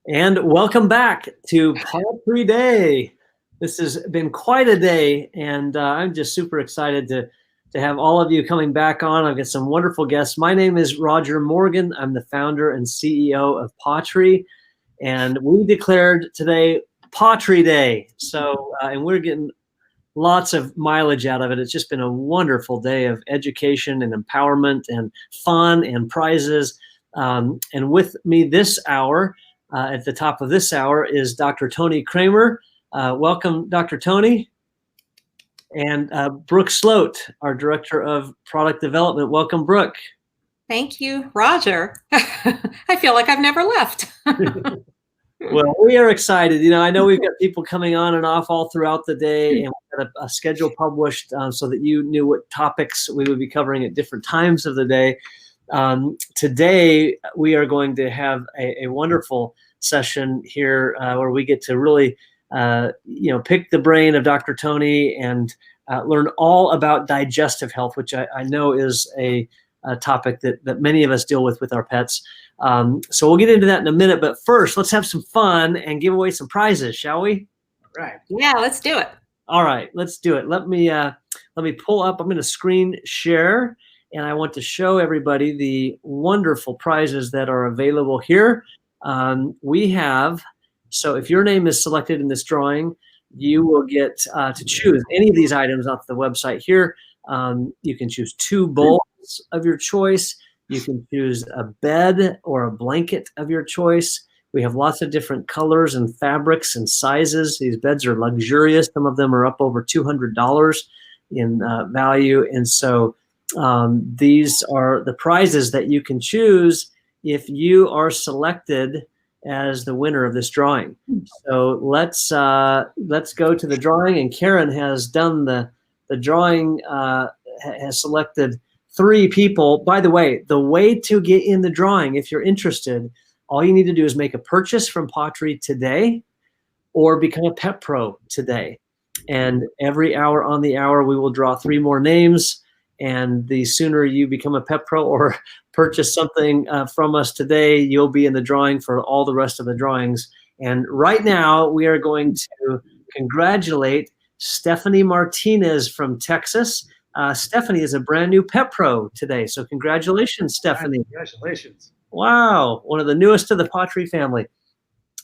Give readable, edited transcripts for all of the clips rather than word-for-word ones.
And welcome back to Poultry Day. This has been quite a day, and I'm just super excited to have all of you coming back on. I've got some wonderful guests. My name is Roger Morgan. I'm the founder and CEO of Poultry, and we declared today Poultry Day. So, and we're getting lots of mileage out of it. It's just been a wonderful day of education and empowerment and fun and prizes. And with me this hour, at the top of this hour, is Dr. Tony Kremer. Welcome, Dr. Tony. And Brooke Sloat, our Director of Product Development. Welcome, Brooke. Thank you, Roger. I feel like I've never left. Well, we are excited. I know we've got people coming on and off all throughout the day, and we've got a schedule published so that you knew what topics we would be covering at different times of the day. Today, we are going to have a wonderful session here where we get to really, pick the brain of Dr. Tony and learn all about digestive health, which I know is a topic that many of us deal with our pets. So we'll get into that in a minute, but first, let's have some fun and give away some prizes, shall we? All right. Yeah, let's do it. All right, let's do it. Let me pull up. I'm going to screen share, and I want to show everybody the wonderful prizes that are available here. We have, so if your name is selected in this drawing, you will get to choose any of these items off the website here. You can choose 2 bowls of your choice. You can choose a bed or a blanket of your choice. We have lots of different colors and fabrics and sizes. These beds are luxurious. Some of them are up over $200 in value. And so these are the prizes that you can choose if you are selected as the winner of this drawing. So let's go to the drawing, and Karen has done the drawing, has selected 3 people. By the way to get in the drawing, if you're interested, all you need to do is make a purchase from Poultry today or become a Pet Pro today. And every hour on the hour, we will draw 3 more names. And the sooner you become a Pet Pro or purchase something from us today, you'll be in the drawing for all the rest of the drawings. And right now, we are going to congratulate Stephanie Martinez from Texas. Stephanie is a brand new Pet Pro today. So congratulations, Stephanie. Congratulations. Wow, one of the newest to the Poultry family.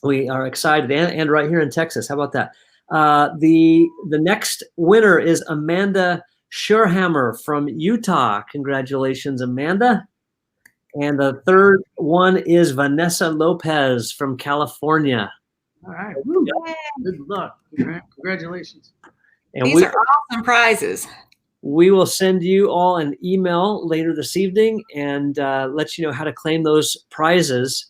We are excited, and right here in Texas. How about that? The next winner is Amanda Scherhammer from Utah. Congratulations, Amanda. And the third one is Vanessa Lopez from California. All right. Good luck. Congratulations. And these are awesome prizes. We will send you all an email later this evening and let you know how to claim those prizes.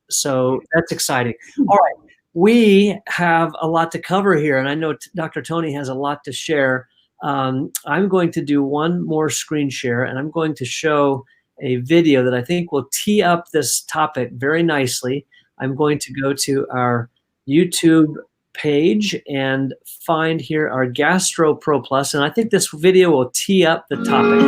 So that's exciting. All right. We have a lot to cover here, and I know Dr. Tony has a lot to share. I'm going to do one more screen share, and I'm going to show a video that I think will tee up this topic very nicely. I'm going to go to our YouTube page and find here our Gastro Pro Plus, and I think this video will tee up the topic.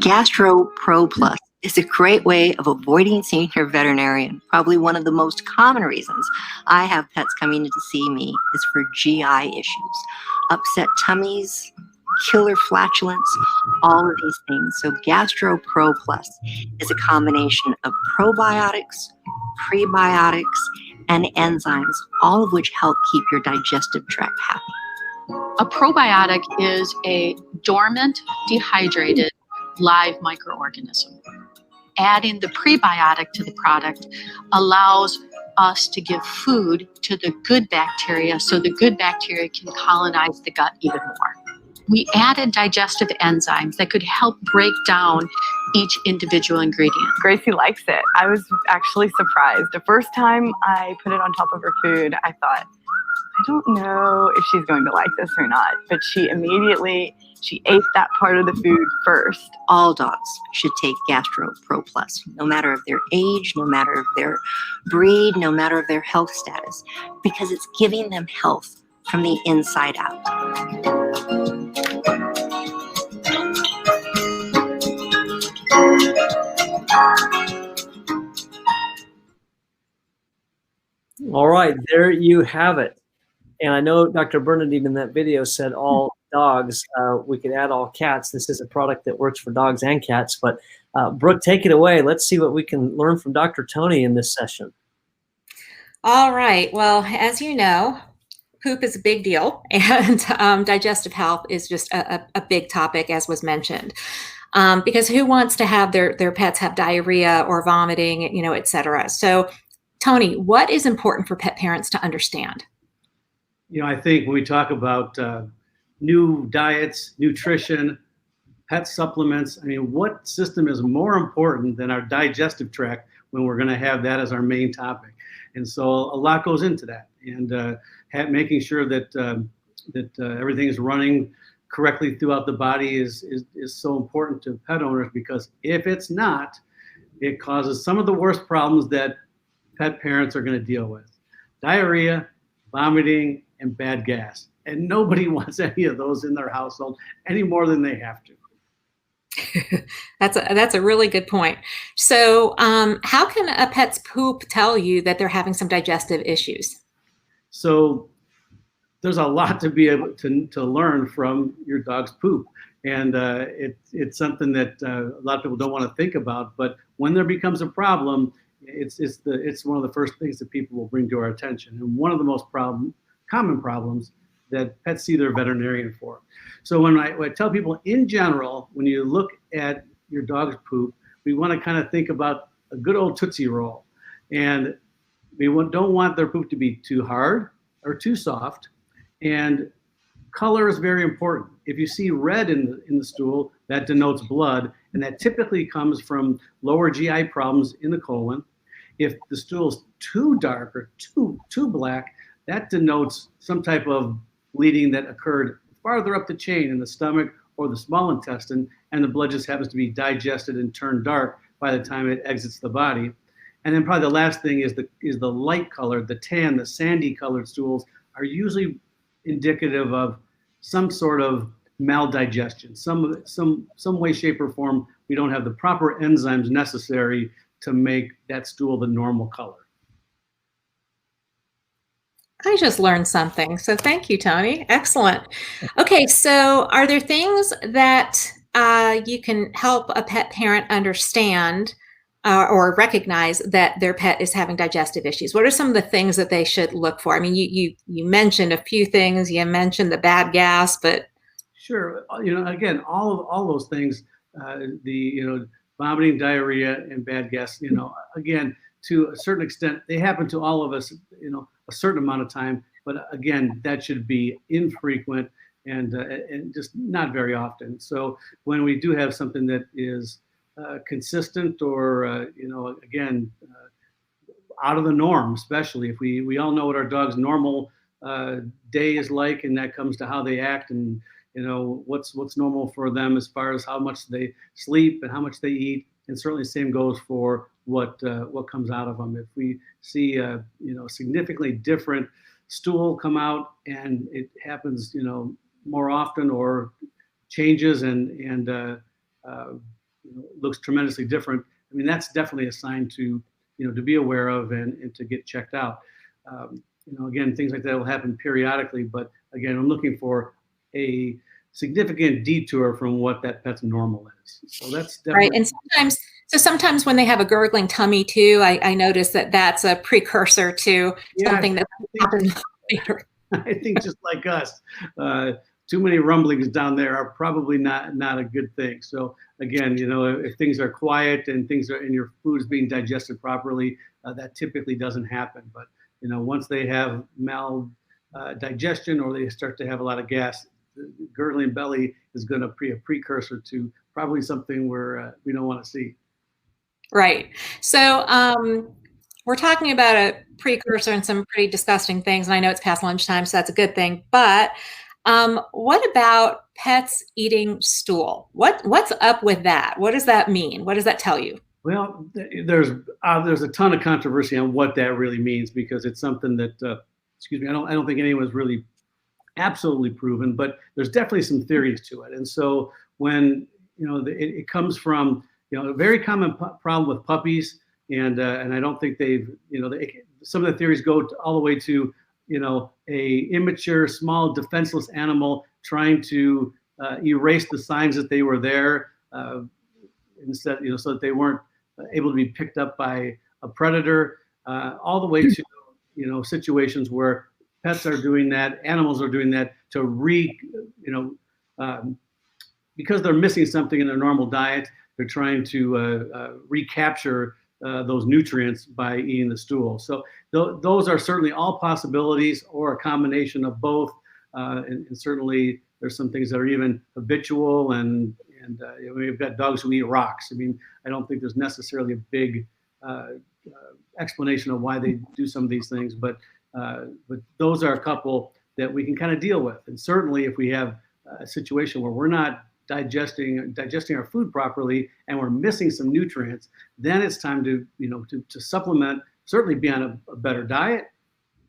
Gastro Pro Plus is a great way of avoiding seeing your veterinarian. Probably one of the most common reasons I have pets coming in to see me is for GI issues, upset tummies, killer flatulence, all of these things. So Gastro Pro Plus is a combination of probiotics, prebiotics, and enzymes, all of which help keep your digestive tract happy. A probiotic is a dormant, dehydrated, live microorganism. Adding the prebiotic to the product allows us to give food to the good bacteria so the good bacteria can colonize the gut even more. We added digestive enzymes that could help break down each individual ingredient. Gracie likes it. I was actually surprised. The first time I put it on top of her food, I thought, I don't know if she's going to like this or not. But she ate that part of the food first. All dogs should take Gastro Pro Plus, no matter of their age, no matter of their breed, no matter of their health status, because it's giving them health from the inside out. All right, there you have it. And I know Dr. Bernadine in that video said all dogs. We could add all cats. This is a product that works for dogs and cats. But Brooke, take it away. Let's see what we can learn from Dr. Tony in this session. All right. Well, as you know, poop is a big deal, and digestive health is just a big topic, as was mentioned. Because who wants to have their pets have diarrhea or vomiting, you know, et cetera. So, Tony, what is important for pet parents to understand? You know, I think when we talk about new diets, nutrition, pet supplements, I mean, what system is more important than our digestive tract when we're going to have that as our main topic? And so a lot goes into that, and making sure that everything is running correctly throughout the body is so important to pet owners, because if it's not, it causes some of the worst problems that pet parents are going to deal with: diarrhea, vomiting, and bad gas. And nobody wants any of those in their household any more than they have to. That's a really good point. So how can a pet's poop tell you that they're having some digestive issues? So there's a lot to be able to learn from your dog's poop. And it's something that a lot of people don't want to think about, but when there becomes a problem, it's one of the first things that people will bring to our attention. And one of the most common problems that pets see their veterinarian for. So when I tell people in general, when you look at your dog's poop, we want to kind of think about a good old Tootsie Roll. And we don't want their poop to be too hard or too soft. And color is very important. If you see red in the stool, that denotes blood, and that typically comes from lower GI problems in the colon. If the stool is too dark or too black, that denotes some type of bleeding that occurred farther up the chain in the stomach or the small intestine, and the blood just happens to be digested and turned dark by the time it exits the body. And then probably the last thing is the light color, the tan, the sandy colored stools are usually indicative of some sort of maldigestion, some way, shape, or form. We don't have the proper enzymes necessary to make that stool the normal color. I just learned something. So thank you, Tony. Excellent. Okay, so are there things that you can help a pet parent understand or recognize that their pet is having digestive issues? What are some of the things that they should look for? I mean, you mentioned a few things. You mentioned the bad gas, but sure. You know, again, all those things, vomiting, diarrhea, and bad gas. You know, again, to a certain extent, they happen to all of us. You know, a certain amount of time, but again, that should be infrequent and just not very often. So when we do have something that is consistent or again out of the norm, especially if we all know what our dog's normal day is like, and that comes to how they act, and you know what's normal for them as far as how much they sleep and how much they eat, and certainly the same goes for what comes out of them. If we see significantly different stool come out and it happens more often or changes and looks tremendously different, I mean that's definitely a sign to be aware of and to get checked out. Again, things like that will happen periodically, but again, I'm looking for a significant detour from what that pet's normal is. So that's definitely right. And sometimes when they have a gurgling tummy too, I notice that that's a precursor to something that happens later. I think just like us, too many rumblings down there are probably not a good thing. So again, if things are quiet and your food is being digested properly, that typically doesn't happen. But once they have digestion or they start to have a lot of gas, the gurgling belly is going to be a precursor to probably something we don't want to see. Right. So we're talking about a precursor and some pretty disgusting things, and I know it's past lunchtime, so that's a good thing. But what about pets eating stool? What's up with that? What does that mean? What does that tell you? Well, there's a ton of controversy on what that really means, because it's something that I don't think anyone's really absolutely proven, but there's definitely some theories to it. And so when it comes from a very common problem with puppies, and I don't think they've, some of the theories go all the way to, a immature, small, defenseless animal trying to erase the signs that they were there, instead, so that they weren't able to be picked up by a predator, all the way to, situations where pets are doing that, animals are doing that to because they're missing something in their normal diet, they're trying to recapture those nutrients by eating the stool. So those are certainly all possibilities, or a combination of both. And certainly there's some things that are even habitual, and we've got dogs who eat rocks. I mean, I don't think there's necessarily a big explanation of why they do some of these things, but those are a couple that we can kind of deal with. And certainly if we have a situation where we're not digesting our food properly and we're missing some nutrients, then it's time to supplement, certainly be on a better diet,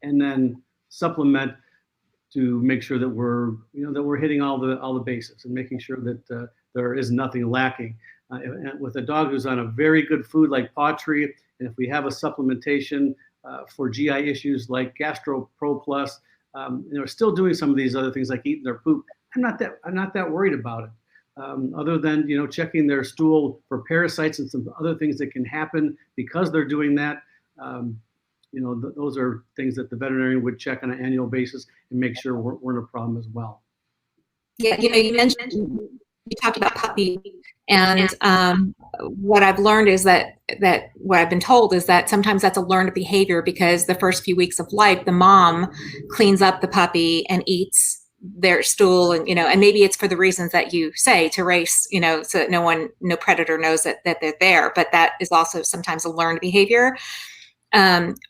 and then supplement to make sure that we're hitting all the bases and making sure that there is nothing lacking. And with a dog who's on a very good food like Pawtree, and if we have a supplementation for GI issues like GastroPro Plus, they're still doing some of these other things like eating their poop, I'm not that worried about it. Other than checking their stool for parasites and some other things that can happen because they're doing that. Those are things that the veterinarian would check on an annual basis and make sure we're in a problem as well. Yeah, you mentioned, you talked about puppy, and what I've learned is that what I've been told is that sometimes that's a learned behavior, because the first few weeks of life, the mom cleans up the puppy and eats their stool, and and maybe it's for the reasons that you say, to race, so that no predator knows that they're there, but that is also sometimes a learned behavior.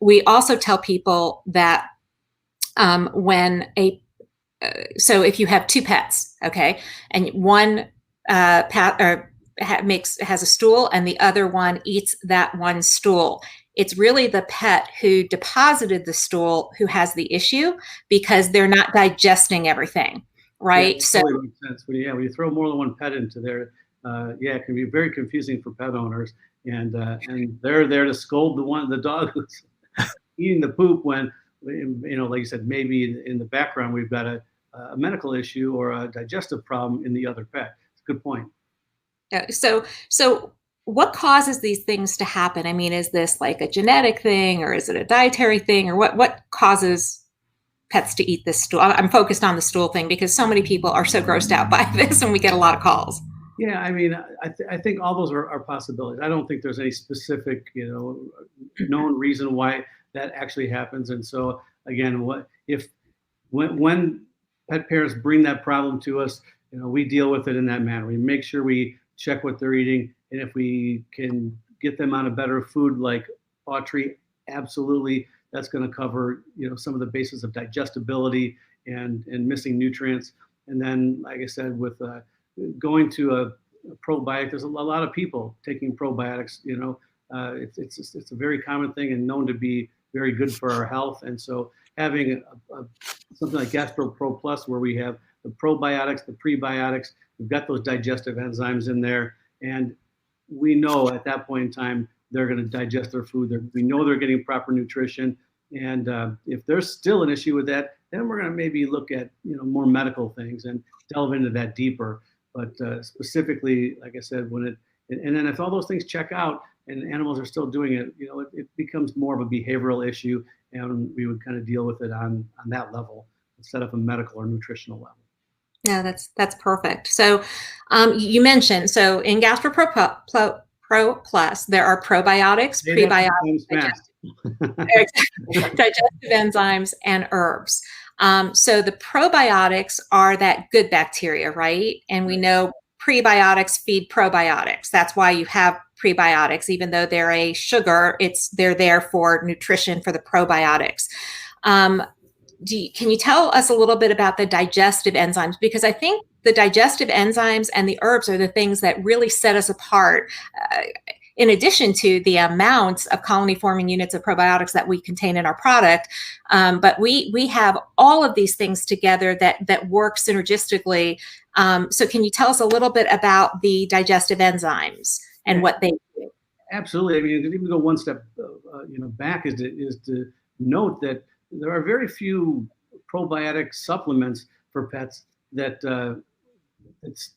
We also tell people that so if you have two pets, okay, and one has a stool and the other one eats that one stool, it's really the pet who deposited the stool who has the issue, because they're not digesting everything, right? Yeah, so totally makes sense. When you throw more than one pet into there, it can be very confusing for pet owners, and they're there to scold the dog who's eating the poop, when like you said, maybe in the background we've got a medical issue or a digestive problem in the other pet. It's a good point. Yeah. So what causes these things to happen? I mean, is this like a genetic thing, or is it a dietary thing, or what causes pets to eat this stool? I'm focused on the stool thing because so many people are so grossed out by this, and we get a lot of calls. Yeah, I mean, I think all those are possibilities. I don't think there's any specific, known reason why that actually happens. And so again, when pet parents bring that problem to us, we deal with it in that manner. We make sure we check what they're eating, and if we can get them on a better food like Pawtree, absolutely, that's going to cover some of the basis of digestibility and missing nutrients. And then, like I said, with going to a probiotic, there's a lot of people taking probiotics. It's a very common thing and known to be very good for our health. And so having something like GastroPro Plus, where we have the probiotics, the prebiotics, we've got those digestive enzymes in there, and we know at that point in time they're going to digest their food. We know they're getting proper nutrition, and if there's still an issue with that, then we're going to maybe look at more medical things and delve into that deeper. But specifically, like I said, and then if all those things check out and animals are still doing it, it becomes more of a behavioral issue, and we would kind of deal with it on that level instead of a medical or nutritional level. Yeah, that's perfect. So you mentioned, so in GastroPro Plus, there are probiotics, prebiotics, digestive enzymes, and herbs. So the probiotics are that good bacteria, right? And we know prebiotics feed probiotics. That's why you have prebiotics, even though they're a sugar, they're there for nutrition for the probiotics. Can you tell us a little bit about the digestive enzymes? Because I think the digestive enzymes and the herbs are the things that really set us apart, in addition to the amounts of colony-forming units of probiotics that we contain in our product. But we have all of these things together that work synergistically. So can you tell us a little bit about the digestive enzymes and what they do? Absolutely. I mean, even go one step, back is to note that there are very few probiotic supplements for pets that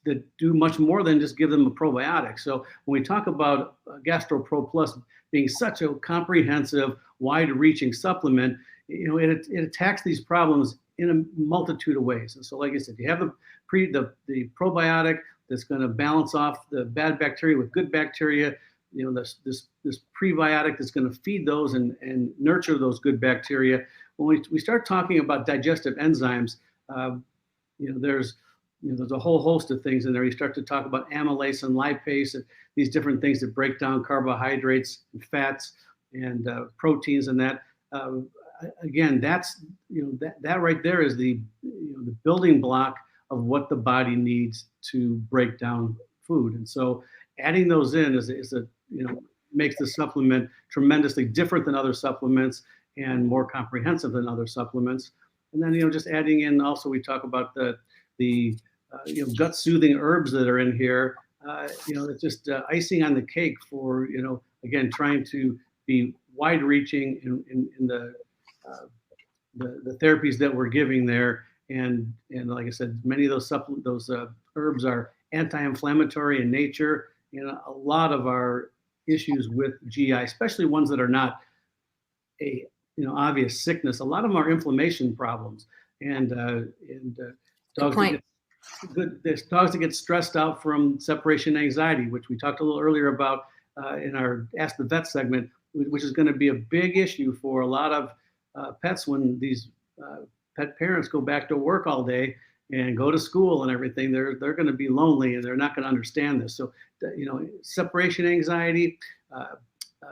that do much more than just give them a probiotic. So when we talk about GastroPro Plus being such a comprehensive, wide-reaching supplement, it attacks these problems in a multitude of ways. And so, like I said, you have the probiotic that's going to balance off the bad bacteria with good bacteria. This prebiotic that's going to feed those and nurture those good bacteria. When we start talking about digestive enzymes, there's a whole host of things in there. You start to talk about amylase and lipase and these different things that break down carbohydrates and fats and proteins, and that. Again, that's that right there is the building block of what the body needs to break down food. And so adding those in makes the supplement tremendously different than other supplements and more comprehensive than other supplements. And then just adding in also, we talk about the gut soothing herbs that are in here. It's just icing on the cake for again, trying to be wide reaching in the therapies that we're giving there. And like I said, many of those herbs are anti-inflammatory in nature. A lot of our issues with GI, especially ones that are not a obvious sickness, a lot of them are inflammation problems. And dogs that get stressed out from separation anxiety, which we talked a little earlier about in our Ask the Vet segment, which is going to be a big issue for a lot of pets when these pet parents go back to work all day and go to school and everything. They're going to be lonely and they're not going to understand this. So, separation anxiety,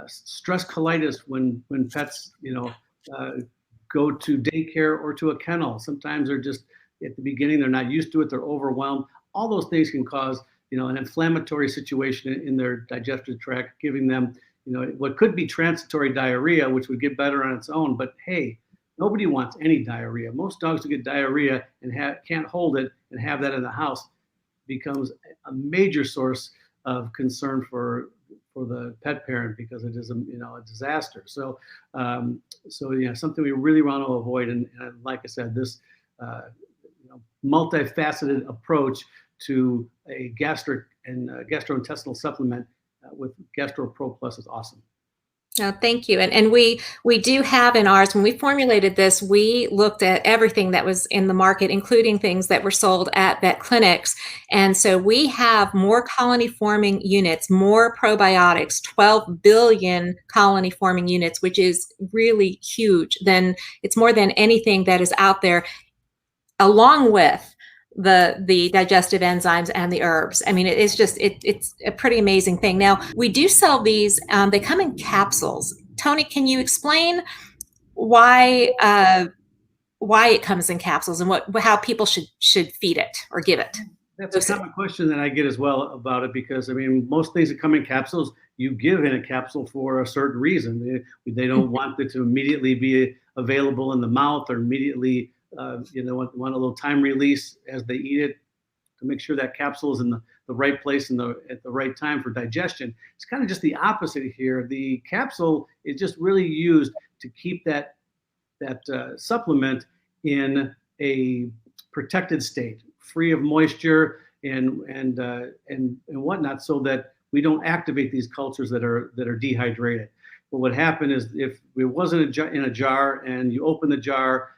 stress colitis when pets, go to daycare or to a kennel. Sometimes they're just at the beginning, they're not used to it. They're overwhelmed. All those things can cause, an inflammatory situation in their digestive tract, giving them, what could be transitory diarrhea, which would get better on its own. But hey, nobody wants any diarrhea. Most dogs who get diarrhea and can't hold it and have that in the house becomes a major source of concern for the pet parent, because it is a disaster. So something we really want to avoid. And like I said, this multifaceted approach to a gastric and gastrointestinal supplement with GastroPro Plus is awesome. Oh, thank you. And we do have in ours, when we formulated this, we looked at everything that was in the market, including things that were sold at vet clinics. And so we have more colony forming units, more probiotics, 12 billion colony forming units, which is really huge. It's more than anything that is out there, along with the digestive enzymes and the herbs. I mean, it's a pretty amazing thing. Now, we do sell these, they come in capsules. Tony, can you explain why it comes in capsules and how people should feed it or give it? That's a common question that I get as well about it, because most things that come in capsules, you give in a capsule for a certain reason. They don't want it to immediately be available in the mouth, or immediately want a little time release as they eat it, to make sure that capsule is in the right place and at the right time for digestion. It's kind of just the opposite here. The capsule is just really used to keep that supplement in a protected state, free of moisture and whatnot, so that we don't activate these cultures that are dehydrated. But what happened is, if it wasn't in a jar and you open the jar,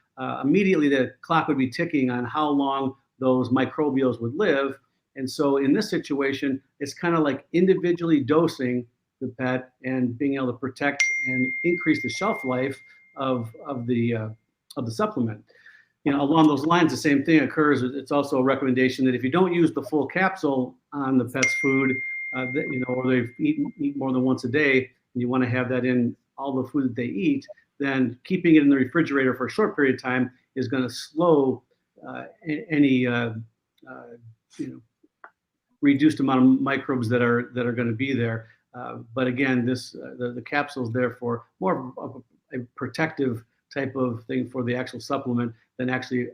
immediately the clock would be ticking on how long those microbials would live. And so in this situation, it's kind of like individually dosing the pet and being able to protect and increase the shelf life of the supplement. Along those lines, the same thing occurs. It's also a recommendation that if you don't use the full capsule on the pet's food, or they've eaten more than once a day, and you want to have that in all the food that they eat, then keeping it in the refrigerator for a short period of time is going to slow any reduced amount of microbes that are going to be there. But again, the capsule is there for more of a protective type of thing for the actual supplement than actually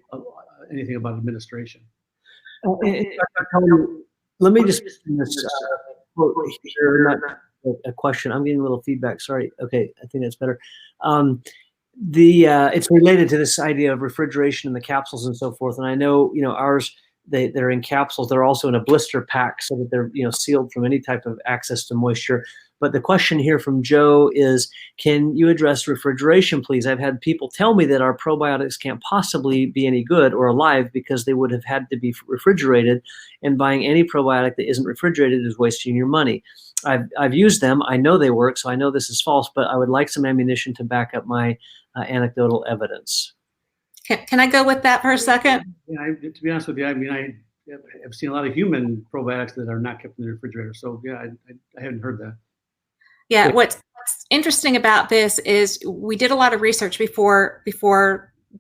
anything about administration. Let me just quote here. a question. I'm getting a little feedback. Sorry. Okay, I think that's better. It's related to this idea of refrigeration in the capsules and so forth. And I know, ours, they're in capsules. They're also in a blister pack so that they're, sealed from any type of access to moisture. But the question here from Joe is, can you address refrigeration, please? I've had people tell me that our probiotics can't possibly be any good or alive because they would have had to be refrigerated, and buying any probiotic that isn't refrigerated is wasting your money. I've used them. I know they work, so I know this is false, but I would like some ammunition to back up my anecdotal evidence. Can I go with that for a second? Yeah, to be honest with you, I mean, I have seen a lot of human probiotics that are not kept in the refrigerator. So yeah, I haven't heard that. Yeah, what's interesting about this is we did a lot of research before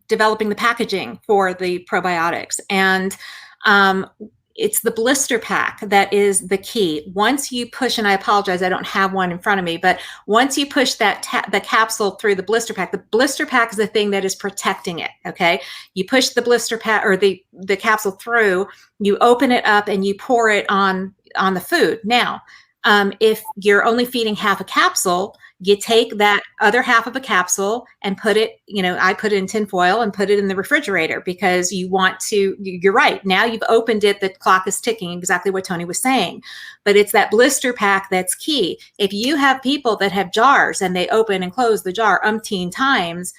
developing the packaging for the probiotics, and it's the blister pack that is the key. Once you push, and I apologize, I don't have one in front of me, but once you push the capsule through the blister pack is the thing that is protecting it, okay? You push the blister pack or the capsule through, you open it up and you pour it on the food. Now, if you're only feeding half a capsule, you take that other half of a capsule and put it, I put it in tin foil and put it in the refrigerator because you want to, you're right. Now you've opened it, the clock is ticking, exactly what Tony was saying. But it's that blister pack that's key. If you have people that have jars and they open and close the jar umpteen times,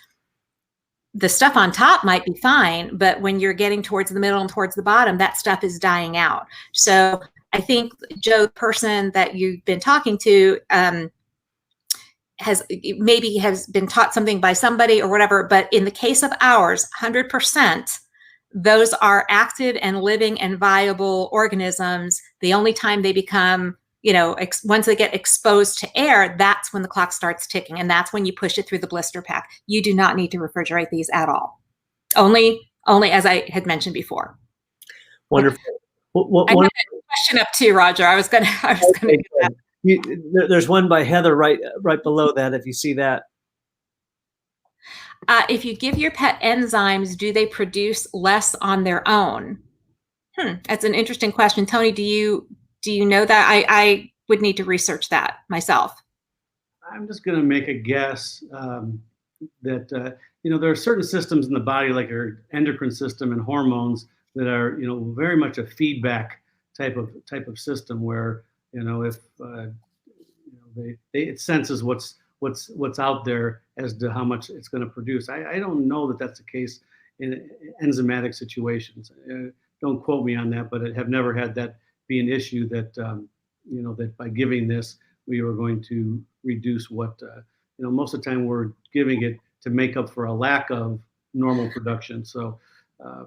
the stuff on top might be fine, but when you're getting towards the middle and towards the bottom, that stuff is dying out. So I think, Joe, the person that you've been talking to has been taught something by somebody or whatever, but in the case of ours, 100%, those are active and living and viable organisms. The only time they become, once they get exposed to air, that's when the clock starts ticking, and that's when you push it through the blister pack. You do not need to refrigerate these at all. Only as I had mentioned before. Wonderful. I had a question up too, Roger. I was going to get that. There's one by Heather right below that, if you see that. If you give your pet enzymes, do they produce less on their own? That's an interesting question. Tony, do you know that? I would need to research that myself. I'm just going to make a guess that there are certain systems in the body, like our endocrine system and hormones, that are very much a feedback type of system where if it senses what's out there as to how much it's going to produce. I don't know that that's the case in enzymatic situations. Don't quote me on that, but I have never had that be an issue that that by giving this we were going to reduce what most of the time we're giving it to make up for a lack of normal production. So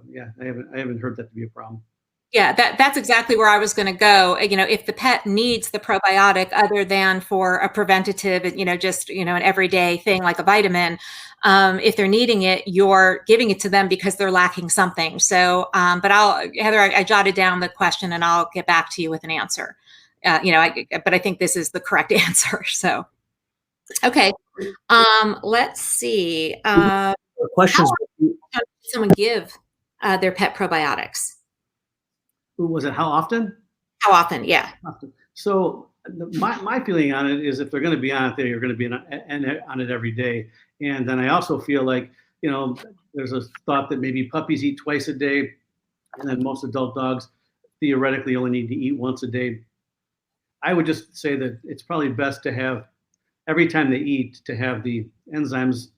yeah, I haven't heard that to be a problem. Yeah, that's exactly where I was going to go. If the pet needs the probiotic other than for a preventative, just, an everyday thing like a vitamin, if they're needing it, you're giving it to them because they're lacking something. So, but Heather, I jotted down the question and I'll get back to you with an answer. But I think this is the correct answer. So, okay. Let's see. Questions? How does someone give their pet probiotics? Was it how often? How often? Yeah. So my feeling on it is if they're going to be on it, they're going to be on it every day. And then I also feel like, there's a thought that maybe puppies eat twice a day, and then most adult dogs theoretically only need to eat once a day. I would just say that it's probably best to have, every time they eat, to have the enzymes,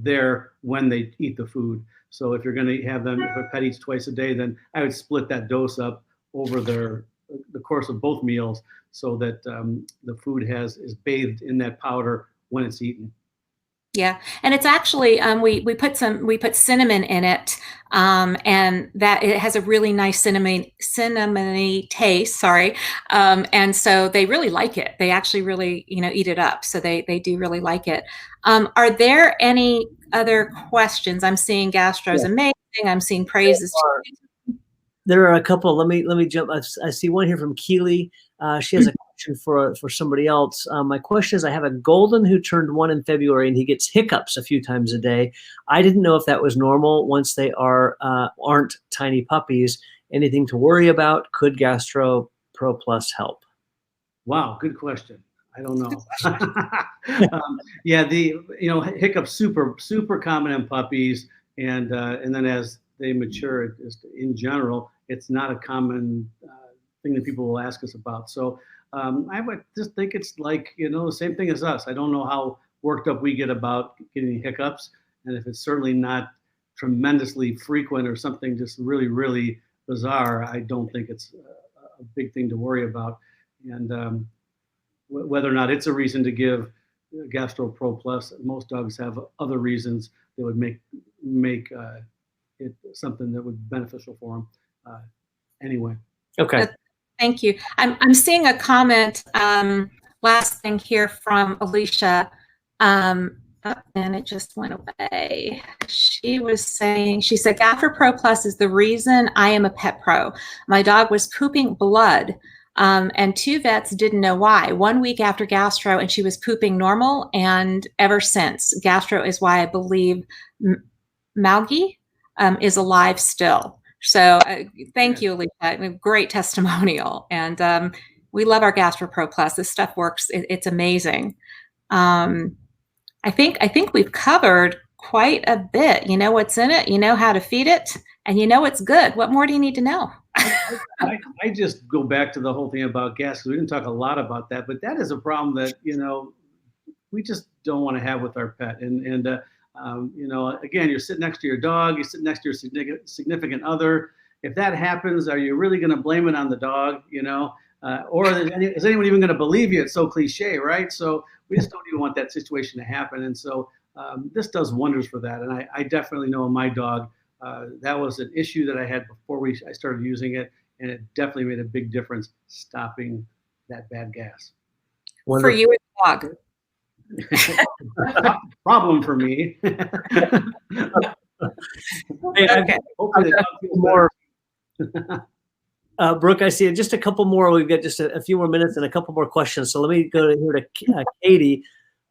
there when they eat the food. So if you're going to have them, if a pet eats twice a day, then I would split that dose up over the course of both meals so that the food is bathed in that powder when it's eaten. Yeah, and it's actually we put cinnamon in it, and that it has a really nice cinnamony taste. Sorry, and so they really like it. They actually really eat it up. So they do really like it. Are there any other questions? I'm seeing gastro's amazing. I'm seeing praises. There are a couple. Let me jump. I see one here from Keely. She has a question for somebody else. My question is, I have a golden who turned 1 in February, and he gets hiccups a few times a day. I didn't know if that was normal once they aren't tiny puppies. Anything to worry about? Could Gastro Pro Plus help? Wow, good question. I don't know. Yeah, hiccups super common in puppies, and then as they mature, just in general, it's not a common thing that people will ask us about. So I would just think it's like the same thing as us. I don't know how worked up we get about getting hiccups, and if it's certainly not tremendously frequent or something just really bizarre, I don't think it's a big thing to worry about. And whether or not it's a reason to give Gastro Pro Plus, most dogs have other reasons that would make it something that would be beneficial for them. Anyway. Okay. Thank you. I'm seeing a comment, last thing here from Alicia, and it just went away. She said, Gastro Pro Plus is the reason I am a pet pro. My dog was pooping blood, and 2 vets didn't know why. 1 week after Gastro, and she was pooping normal, and ever since. Gastro is why I believe Malgi is alive still. So thank you, Alicia. Great testimonial. And we love our Gastro Pro Plus. This stuff works. It's amazing. I think we've covered quite a bit. You know what's in it, you know how to feed it, and you know it's good. What more do you need to know? I just go back to the whole thing about gas, because we didn't talk a lot about that, but that is a problem that we just don't want to have with our pet. And again, you're sitting next to your dog, you're sitting next to your significant other. If that happens, are you really going to blame it on the dog? Or is anyone even going to believe you? It's so cliche, right? So we just don't even want that situation to happen. And so this does wonders for that. And I definitely know my dog, that was an issue that I had before I started using it. And it definitely made a big difference stopping that bad gas. For you and the dog. Problem for me. Okay. More. Brooke, I see just a couple more. We've got just a few more minutes and a couple more questions. So let me go here to Katie.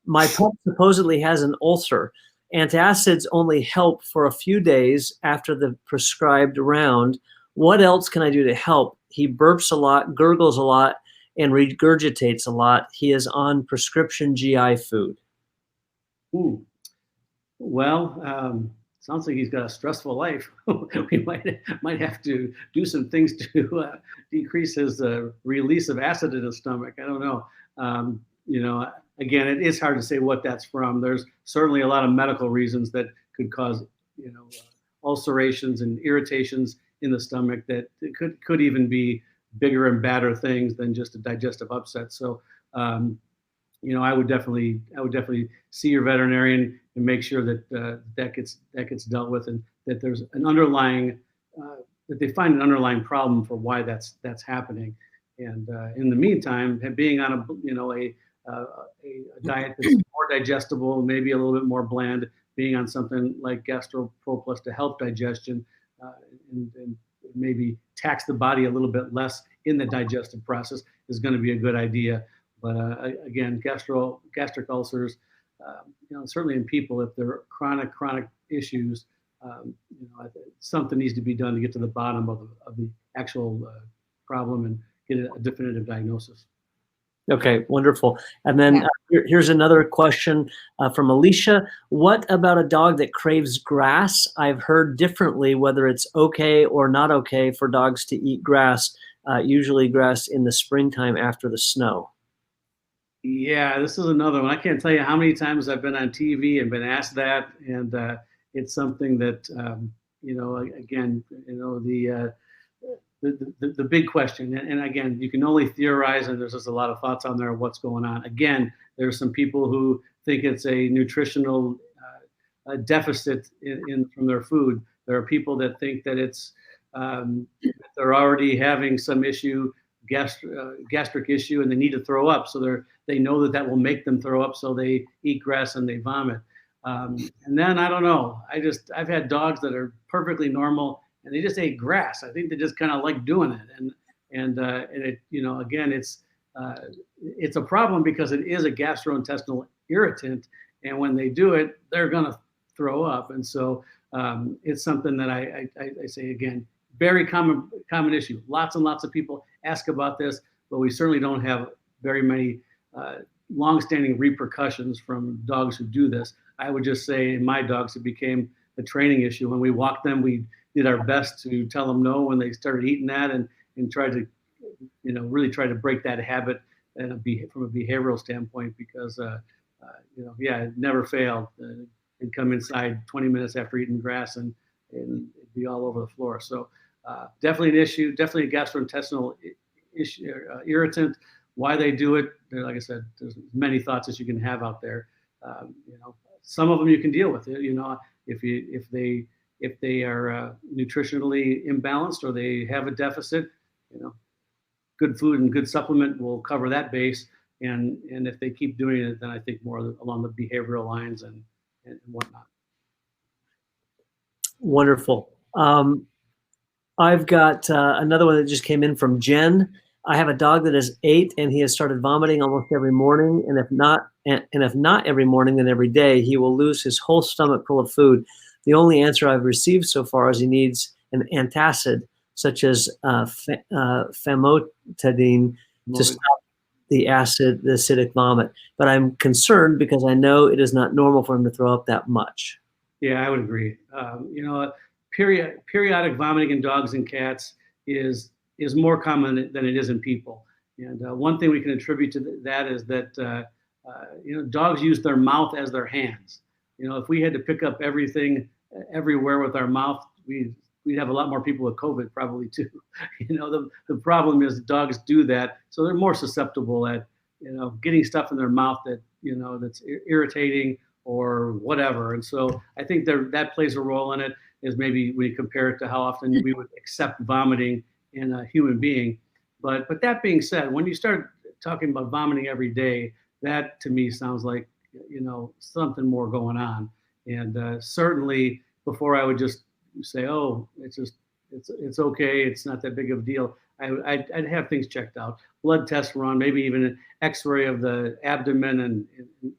My pup supposedly has an ulcer. Antacids only help for a few days after the prescribed round. What else can I do to help? He burps a lot, gurgles a lot, and regurgitates a lot. He is on prescription GI food. Well, sounds like he's got a stressful life. We might have to do some things to decrease his release of acid in his stomach. I don't know. Again, it is hard to say what that's from. There's certainly a lot of medical reasons that could cause, ulcerations and irritations in the stomach that could even be bigger and badder things than just a digestive upset. So, I would definitely see your veterinarian and make sure that that gets dealt with, and that there's an underlying that they find an underlying problem for why that's happening. And in the meantime, being on a diet that's more digestible, maybe a little bit more bland, being on something like Gastro Pro Plus to help digestion, and maybe tax the body a little bit less in the digestive process is going to be a good idea. But again, gastric ulcers, certainly in people, if they're chronic issues, something needs to be done to get to the bottom of the actual problem and get a definitive diagnosis. Okay, wonderful. And then here's another question from Alicia. What about a dog that craves grass? I've heard differently whether it's okay or not okay for dogs to eat grass, usually grass in the springtime after the snow. Yeah, this is another one. I can't tell you how many times I've been on TV and been asked that, and it's something that again, the big question. And again, you can only theorize, and there's just a lot of thoughts on there of what's going on. Again, there's some people who think it's a nutritional deficit from their food. There are people that think that it's they're already having some issue, gastric issue, and they need to throw up. So they know that will make them throw up, so they eat grass and they vomit. And then I don't know. I've had dogs that are perfectly normal and they just ate grass. I think they just kind of like doing it. And it, again, it's a problem because it is a gastrointestinal irritant, and when they do it, they're gonna throw up. And so it's something that I say again, very common issue. Lots and lots of people ask about this, but we certainly don't have very many longstanding repercussions from dogs who do this. I would just say in my dogs, it became a training issue. When we walked them, we did our best to tell them no when they started eating that, and tried to, really try to break that habit and from a behavioral standpoint, because, it never failed. They'd come inside 20 minutes after eating grass and it'd be all over the floor. So definitely an issue, definitely a gastrointestinal issue, irritant. Why they do it, like I said, there's many thoughts that you can have out there. Some of them you can deal with. If they are nutritionally imbalanced or they have a deficit, good food and good supplement will cover that base. And if they keep doing it, then I think more along the behavioral lines and whatnot. Wonderful. I've got another one that just came in from Jen. I have a dog that is 8 and he has started vomiting almost every morning. And if not every morning, then every day, he will lose his whole stomach full of food. The only answer I've received so far is he needs an antacid, such as famotidine, to stop the acidic vomit. But I'm concerned because I know it is not normal for him to throw up that much. Yeah, I would agree. Periodic vomiting in dogs and cats is more common than it is in people. And one thing we can attribute to that is that dogs use their mouth as their hands. If we had to pick up everything everywhere with our mouth, we'd have a lot more people with COVID probably too. The problem is dogs do that, so they're more susceptible at getting stuff in their mouth that that's irritating or whatever. And so I think that plays a role in it. Is maybe we compare it to how often we would accept vomiting in a human being. But that being said, when you start talking about vomiting every day, that to me sounds like something more going on. And certainly before I would just say, oh, it's okay, it's not that big of a deal, I'd have things checked out, blood tests run, maybe even an X-ray of the abdomen, and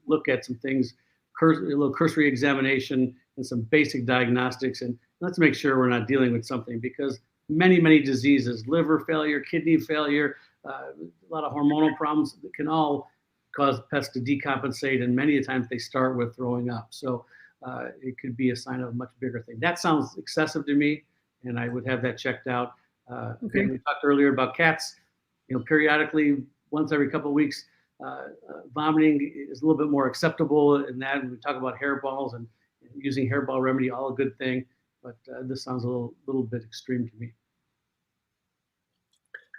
look at some things, a little cursory examination and some basic diagnostics, and let's make sure we're not dealing with something, because many diseases, liver failure, kidney failure, a lot of hormonal problems that can all cause pets to decompensate, and many times they start with throwing up. So it could be a sign of a much bigger thing. That sounds excessive to me, and I would have that checked out. Again, we talked earlier about cats. Periodically, once every couple of weeks, vomiting is a little bit more acceptable in that. We talk about hairballs and using hairball remedy, all a good thing. But this sounds a little bit extreme to me.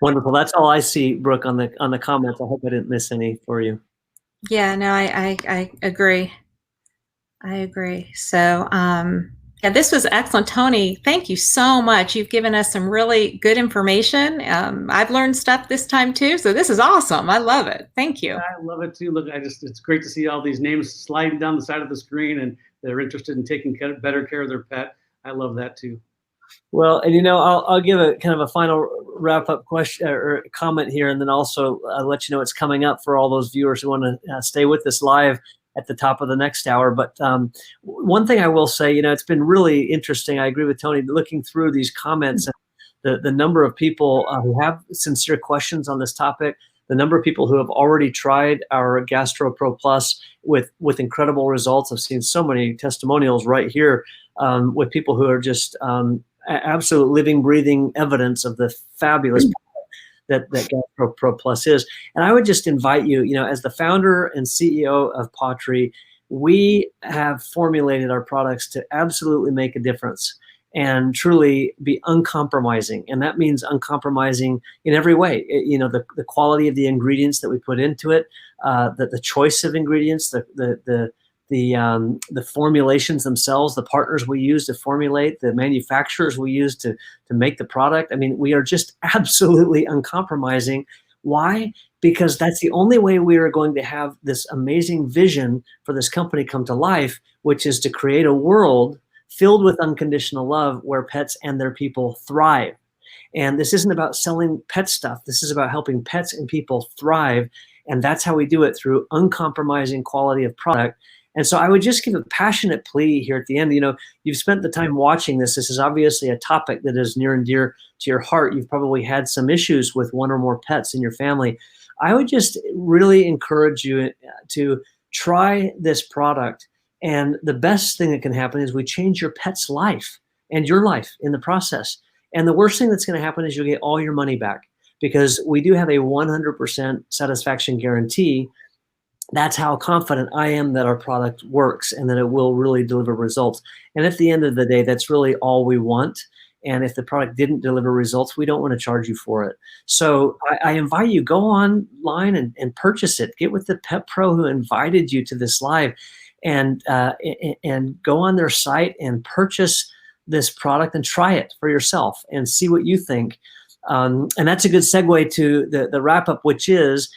Wonderful. That's all I see, Brooke, on the comments. I hope I didn't miss any for you. Yeah, no, I agree. I agree. So, yeah, this was excellent. Tony, thank you so much. You've given us some really good information. I've learned stuff this time too. So this is awesome. I love it. Thank you. I love it too. Look, it's great to see all these names sliding down the side of the screen, and they're interested in taking better care of their pet. I love that too. Well, and I'll give a kind of a final wrap-up question or comment here, and then also let you know what's coming up for all those viewers who want to stay with us live at the top of the next hour. But one thing I will say, it's been really interesting. I agree with Tony, looking through these comments and the number of people who have sincere questions on this topic, the number of people who have already tried our Gastro Pro Plus with incredible results. I've seen so many testimonials right here with people who are just absolute living, breathing evidence of the fabulous that Gastro Pro Plus is. And I would just invite you, as the founder and CEO of Pottery, we have formulated our products to absolutely make a difference and truly be uncompromising. And that means uncompromising in every way. The quality of the ingredients that we put into it, the choice of ingredients, the formulations themselves, the partners we use to formulate, the manufacturers we use to make the product. I mean, we are just absolutely uncompromising. Why? Because that's the only way we are going to have this amazing vision for this company come to life, which is to create a world filled with unconditional love where pets and their people thrive. And this isn't about selling pet stuff. This is about helping pets and people thrive. And that's how we do it, through uncompromising quality of product. And so I would just give a passionate plea here at the end. You've spent the time watching this. This is obviously a topic that is near and dear to your heart. You've probably had some issues with one or more pets in your family. I would just really encourage you to try this product. And the best thing that can happen is we change your pet's life and your life in the process. And the worst thing that's going to happen is you'll get all your money back, because we do have a 100% satisfaction guarantee. That's how confident I am that our product works and that it will really deliver results. And at the end of the day, that's really all we want. And if the product didn't deliver results, we don't want to charge you for it. So I invite you, go online and purchase it. Get with the pet pro who invited you to this live, and go on their site and purchase this product and try it for yourself and see what you think. And that's a good segue to the wrap up, which is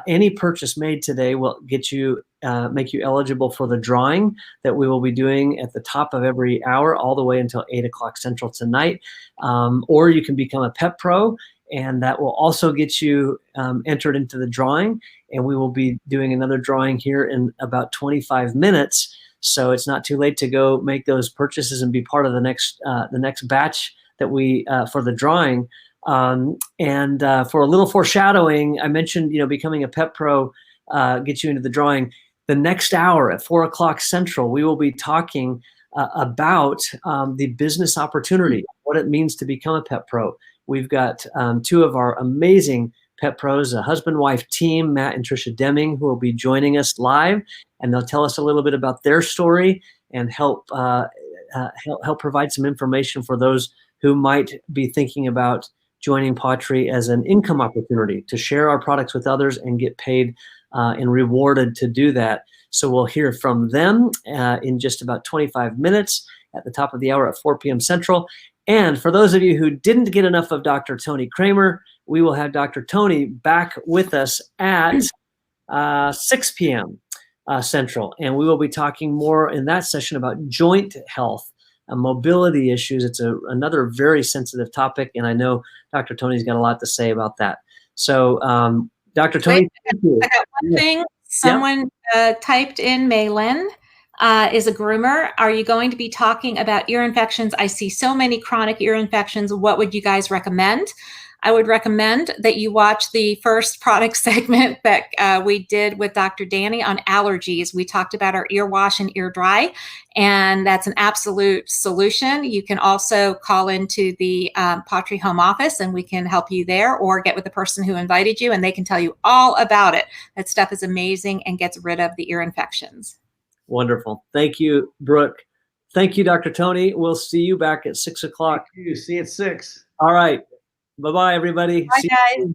any purchase made today will get you, make you eligible for the drawing that we will be doing at the top of every hour all the way until 8 o'clock Central tonight. Or you can become a pet pro, and that will also get you entered into the drawing. And we will be doing another drawing here in about 25 minutes. So it's not too late to go make those purchases and be part of the next batch that we for the drawing. And for a little foreshadowing, I mentioned, becoming a pet pro gets you into the drawing. The next hour at 4 o'clock Central, we will be talking about the business opportunity, what it means to become a pet pro. We've got two of our amazing pet pros, a husband-wife team, Matt and Trisha Deming, who will be joining us live, and they'll tell us a little bit about their story and help provide some information for those who might be thinking about joining Pottery as an income opportunity to share our products with others and get paid and rewarded to do that. So we'll hear from them in just about 25 minutes at the top of the hour at 4 p.m. Central. And for those of you who didn't get enough of Dr. Tony Kremer, we will have Dr. Tony back with us at 6 p.m. Central. And we will be talking more in that session about joint health, mobility issues. It's another very sensitive topic, and I know Dr. Tony's got a lot to say about that. So, Dr. Tony, thank you. I got one thing. Someone typed in, Maylin is a groomer. Are you going to be talking about ear infections? I see so many chronic ear infections. What would you guys recommend? I would recommend that you watch the first product segment that we did with Dr. Danny on allergies. We talked about our ear wash and ear dry, and that's an absolute solution. You can also call into the Pottery home office and we can help you there, or get with the person who invited you and they can tell you all about it. That stuff is amazing and gets rid of the ear infections. Wonderful. Thank you, Brooke. Thank you, Dr. Tony. We'll see you back at 6 o'clock. Thank you. See you at 6. All right. Bye-bye, everybody. Bye, guys.